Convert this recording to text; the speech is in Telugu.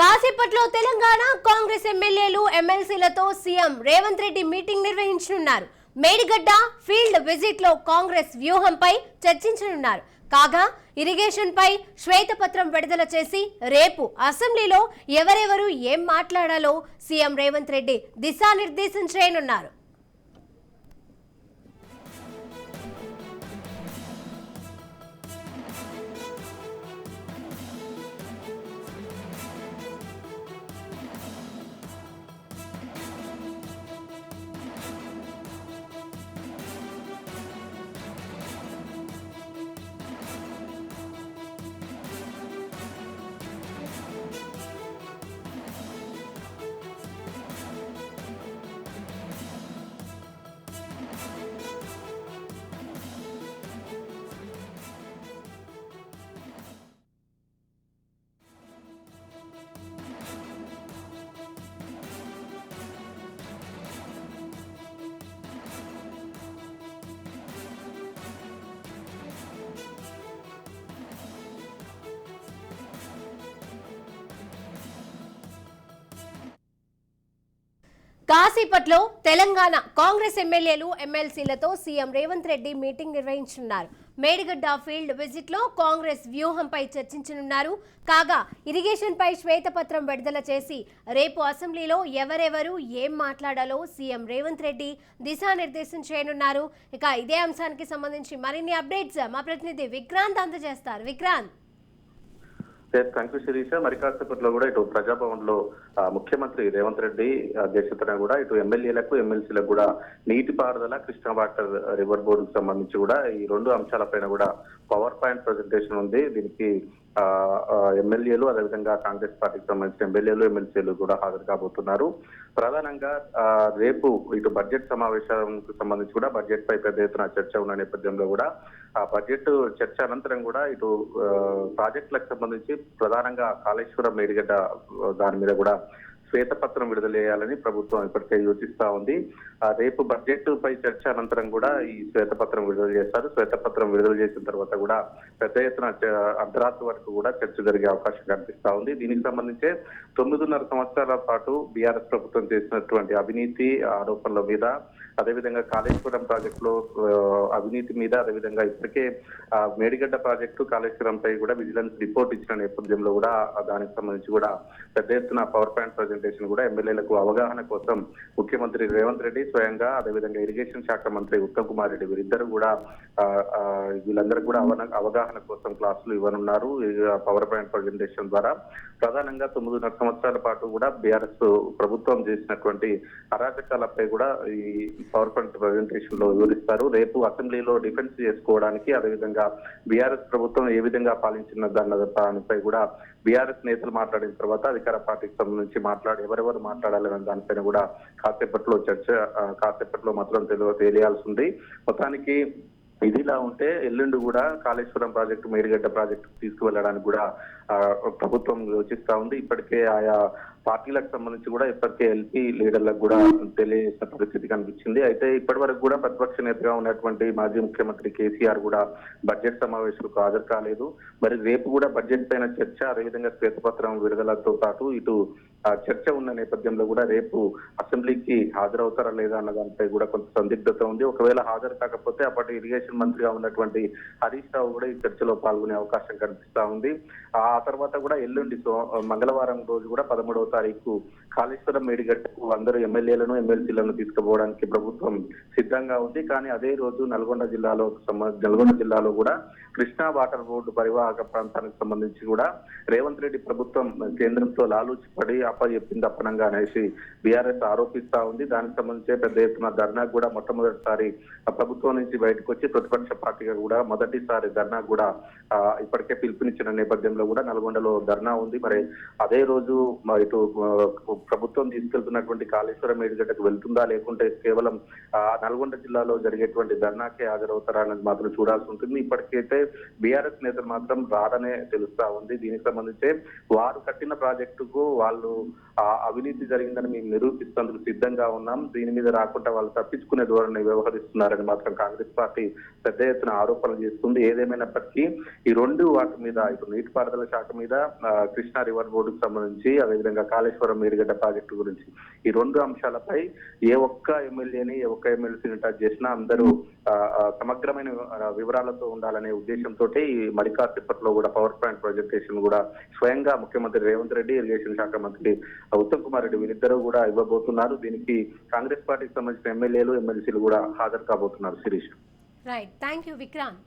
కాసేపట్లో తెలంగాణ కాంగ్రెస్ ఎమ్మెల్యేలు ఎమ్మెల్సీలతో సీఎం రేవంత్ రెడ్డి మీటింగ్ నిర్వహించనున్నారు. మేడిగడ్డ ఫీల్డ్ విజిట్ లో కాంగ్రెస్ వ్యూహంపై చర్చించనున్నారు. కాగా ఇరిగేషన్ పై శ్వేతపత్రం విడుదల చేసి రేపు అసెంబ్లీలో ఎవరెవరు ఏం మాట్లాడాలో సీఎం రేవంత్ రెడ్డి దిశానిర్దేశం చేయనున్నారు. కాసేపట్లో తెలంగాణ కాంగ్రెస్ ఎమ్మెల్యేలు ఎమ్మెల్సీలతో సీఎం రేవంత్ రెడ్డి మీటింగ్ నిర్వహించనున్నారు. మేడిగడ్డ ఫీల్డ్ విజిట్ లో కాంగ్రెస్ వ్యూహంపై చర్చించనున్నారు. కాగా ఇరిగేషన్ పై శ్వేతపత్రం విడుదల చేసి రేపు అసెంబ్లీలో ఎవరెవరు ఏం మాట్లాడాలో సీఎం రేవంత్ రెడ్డి దిశానిర్దేశం చేయనున్నారు. ఇక ఇదే అంశానికి సంబంధించి మరిన్ని అప్డేట్స్ మా ప్రతినిధి విక్రాంత్ అందజేస్తారు. విక్రాంత్. Thank you Sirisha. మరి కాసేపట్లో కూడా ఇటు ప్రజాభవన్ లో ముఖ్యమంత్రి రేవంత్ రెడ్డి అధ్యక్షతన కూడా ఇటు ఎమ్మెల్యేలకు ఎమ్మెల్సీలకు కూడా నీటిపారుదల కృష్ణా వాటర్ రివర్ బోర్డుకు సంబంధించి కూడా ఈ రెండు అంశాలపైన కూడా పవర్ పాయింట్ ప్రజెంటేషన్ ఉంది. దీనికి ఎమ్మెల్యేలు అదేవిధంగా కాంగ్రెస్ పార్టీకి సంబంధించిన ఎమ్మెల్యేలు ఎమ్మెల్సీలు కూడా హాజరు కాబోతున్నారు. ప్రధానంగా రేపు ఇటు బడ్జెట్ సమావేశానికి సంబంధించి కూడా బడ్జెట్ పై పెద్ద ఎత్తున చర్చ ఉన్న నేపథ్యంలో కూడా ఆ బడ్జెట్ చర్చ అనంతరం కూడా ఇటు ప్రాజెక్టులకు సంబంధించి ప్రధానంగా కాళేశ్వరం మేడిగడ్డ దాని మీద కూడా శ్వేతపత్రం విడుదల చేయాలని ప్రభుత్వం ఇప్పటికే యోచిస్తా ఉంది. రేపు బడ్జెట్ పై చర్చ అనంతరం కూడా ఈ శ్వేతపత్రం విడుదల చేస్తారు. శ్వేతపత్రం విడుదల చేసిన తర్వాత కూడా పెద్ద ఎత్తున అర్ధరాత్రి వరకు కూడా చర్చ జరిగే అవకాశం కనిపిస్తా ఉంది. దీనికి సంబంధించి 9.5 సంవత్సరాల పాటు బీఆర్ఎస్ ప్రభుత్వం చేసినటువంటి అవినీతి ఆరోపణల మీద, అదేవిధంగా కాళేశ్వరం ప్రాజెక్టులో అవినీతి మీద, అదేవిధంగా ఇప్పటికే మేడిగడ్డ ప్రాజెక్టు కాళేశ్వరంపై కూడా విజిలెన్స్ రిపోర్ట్ ఇచ్చిన నేపథ్యంలో కూడా దానికి సంబంధించి కూడా పెద్ద ఎత్తున పవర్ పాయింట్ ప్రజెంటేషన్ కూడా ఎమ్మెల్యేలకు అవగాహన కోసం ముఖ్యమంత్రి రేవంత్ రెడ్డి స్వయంగా, అదేవిధంగా ఇరిగేషన్ శాఖ మంత్రి ఉత్తమ్ కుమార్ రెడ్డి వీరిద్దరు కూడా వీళ్ళందరూ కూడా అవగాహన కోసం క్లాసులు ఇవ్వనున్నారు. పవర్ పాయింట్ ప్రజెంటేషన్ ద్వారా ప్రధానంగా 9.5 సంవత్సరాల పాటు కూడా బీఆర్ఎస్ ప్రభుత్వం చేసినటువంటి అరాచకాలపై కూడా ఈ పవర్ పాయింట్ ప్రజెంటేషన్ లో వివరిస్తారు. రేపు అసెంబ్లీలో డిఫెన్స్ చేసుకోవడానికి, అదేవిధంగా బీఆర్ఎస్ ప్రభుత్వం ఏ విధంగా పాలించిన దానిపై కూడా బీఆర్ఎస్ నేతలు మాట్లాడిన తర్వాత అధికార పార్టీకి సంబంధించి ఎవరెవరు మాట్లాడాలనే దానిపైన కూడా కాసేపట్లో మాత్రం తెలియాల్సి ఉంది. మొత్తానికి ఇదిలా ఉంటే ఎల్లుండి కూడా కాళేశ్వరం ప్రాజెక్టు మేడిగడ్డ ప్రాజెక్టు తీసుకువెళ్ళడానికి కూడా ప్రభుత్వం యోచిస్తా ఉంది. ఇప్పటికే ఆయా పార్టీలకు సంబంధించి కూడా ఇప్పటికే ఎల్పీ లీడర్లకు కూడా తెలియజేసిన పరిస్థితి కనిపించింది. అయితే ఇప్పటి వరకు కూడా ప్రతిపక్ష నేతగా ఉన్నటువంటి మాజీ ముఖ్యమంత్రి కేసీఆర్ కూడా బడ్జెట్ సమావేశాలకు హాజరు కాలేదు. మరి రేపు కూడా బడ్జెట్ పైన చర్చ, అదేవిధంగా శ్వేతపత్రం విడుదలతో పాటు ఇటు చర్చ ఉన్న నేపథ్యంలో కూడా రేపు అసెంబ్లీకి హాజరవుతారా లేదా అన్న దానిపై కూడా కొంత సందిగ్ధత ఉంది. ఒకవేళ హాజరు కాకపోతే అప్పటి ఇరిగేషన్ మంత్రిగా ఉన్నటువంటి హరీష్ రావు కూడా ఈ చర్చలో పాల్గొనే అవకాశం కనిపిస్తా ఉంది. ఆ తర్వాత కూడా ఎల్లుండి మంగళవారం రోజు కూడా 13వ తారీఖు కాళేశ్వరం మేడిగడ్డకు అందరూ ఎమ్మెల్యేలను ఎమ్మెల్సీలను తీసుకుపోవడానికి ప్రభుత్వం సిద్ధంగా ఉంది. కానీ అదే రోజు నల్గొండ జిల్లాలో కూడా కృష్ణా వాటర్ బోర్డు పరివాహక ప్రాంతానికి సంబంధించి కూడా రేవంత్ రెడ్డి ప్రభుత్వం కేంద్రంతో లాలూచి పడి చెప్పింది అప్పనంగా అనేసి బీఆర్ఎస్ ఆరోపిస్తా ఉంది. దానికి సంబంధించి పెద్ద ఎత్తున ధర్నాకు కూడా మొట్టమొదటిసారి ప్రభుత్వం నుంచి బయటకు వచ్చి ప్రతిపక్ష పార్టీగా కూడా మొదటిసారి ధర్నాకు కూడా ఇప్పటికే పిలుపునిచ్చిన నేపథ్యంలో కూడా నల్గొండలో ధర్నా ఉంది. మరి అదే రోజు ఇటు ప్రభుత్వం తీసుకెళ్తున్నటువంటి కాళేశ్వరం మేడిగడ్డకు వెళ్తుందా, లేకుంటే కేవలం నల్గొండ జిల్లాలో జరిగేటువంటి ధర్నాకే హాజరవుతారా అనేది మాత్రం చూడాల్సి ఉంటుంది. ఇప్పటికైతే బీఆర్ఎస్ నేతలు మాత్రం రారనే తెలుస్తా ఉంది. దీనికి సంబంధించి వారు కట్టిన ప్రాజెక్టుకు వాళ్ళు అవినీతి జరిగిందని మేము నిరూపిస్తేందుకు సిద్ధంగా ఉన్నాం, దీని మీద రాకుండా వాళ్ళు తప్పించుకునే ధోరణి వ్యవహరిస్తున్నారని మాత్రం కాంగ్రెస్ పార్టీ పెద్ద ఎత్తున ఆరోపణలు చేస్తుంది. ఏదేమైనప్పటికీ ఈ రెండు వాటి మీద ఇటు నీటిపారుదల శాఖ మీద, కృష్ణా రివర్ బోర్డుకు సంబంధించి, అదేవిధంగా కాళేశ్వరం మేడిగడ్డ ప్రాజెక్టు గురించి ఈ రెండు అంశాలపై ఏ ఒక్క ఎమ్మెల్యేని ఏ ఒక్క ఎమ్మెల్సీని టచ్ చేసినా అందరూ సమగ్రమైన వివరాలతో ఉండాలనే ఉద్దేశంతో ఈ మరికాసేపట్లో కూడా పవర్ పాయింట్ ప్రజెంటేషన్ కూడా స్వయంగా ముఖ్యమంత్రి రేవంత్ రెడ్డి, ఇరిగేషన్ శాఖ మంత్రి ఉత్తమ్ కుమార్ రెడ్డి వీరిద్దరూ కూడా ఇవ్వబోతున్నారు. దీనికి కాంగ్రెస్ పార్టీకి సంబంధించిన ఎమ్మెల్యేలు, ఎమ్మెల్సీలు కూడా హాజరు కాబోతున్నారు. Sirish. Right, thank you Vikrant.